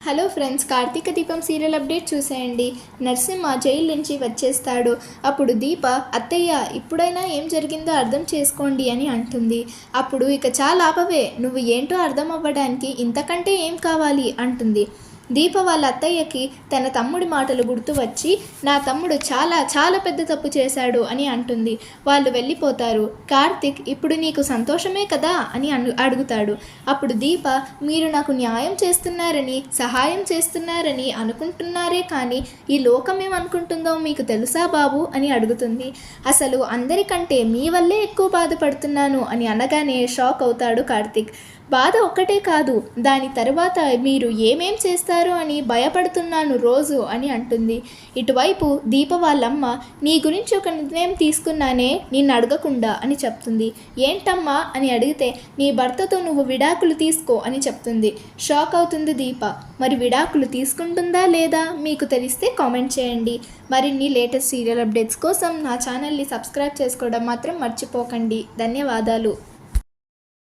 Hello friends, Karthika దీపం serial update చూసేయండి. Narasimha jail నుంచి వచ్చేస్తాడు. అప్పుడు దీప అత్తయ్య ఇప్పుడైనా ఏం జరిగిందో అర్థం చేసుకోండి అని అంటుంది. అప్పుడు ఇక చాలా ఆపవే, నువ్వు ఏంటో అర్థం అవ్వడానికి ఇంతకంటే ఏం కావాలి అంటుంది. దీప వాళ్ళ అత్తయ్యకి తన తమ్ముడి మాటలు గుర్తు వచ్చి, నా తమ్ముడు చాలా చాలా పెద్ద తప్పు చేశాడు అని అంటుంది. వాళ్ళు వెళ్ళిపోతారు. కార్తిక్ ఇప్పుడు నీకు సంతోషమే కదా అని అడుగుతాడు. అప్పుడు దీప, మీరు నాకు న్యాయం చేస్తున్నారని సహాయం చేస్తున్నారని అనుకుంటున్నారే కానీ ఈ లోకం ఏమనుకుంటుందో మీకు తెలుసా బాబు అని అడుగుతుంది. అసలు అందరికంటే మీ వల్లే ఎక్కువ బాధపడుతున్నాను అని అనగానే షాక్ అవుతాడు కార్తిక్. బాధ ఒక్కటే కాదు, దాని తరువాత మీరు ఏమేం చేస్తారో అని భయపడుతున్నాను రోజు అని అంటుంది. ఇటువైపు దీప వాళ్ళమ్మ, నీ గురించి ఒక నిర్ణయం తీసుకున్నానే నిన్ను అడగకుండా అని చెప్తుంది. ఏంటమ్మా అని అడిగితే, నీ భర్తతో నువ్వు విడాకులు తీసుకో అని చెప్తుంది. షాక్ అవుతుంది దీప. మరి విడాకులు తీసుకుంటుందా లేదా మీకు తెలిస్తే కామెంట్ చేయండి. మరిన్ని లేటెస్ట్ సీరియల్ అప్డేట్స్ కోసం నా ఛానల్ని సబ్స్క్రైబ్ చేసుకోవడం మాత్రం మర్చిపోకండి. ధన్యవాదాలు.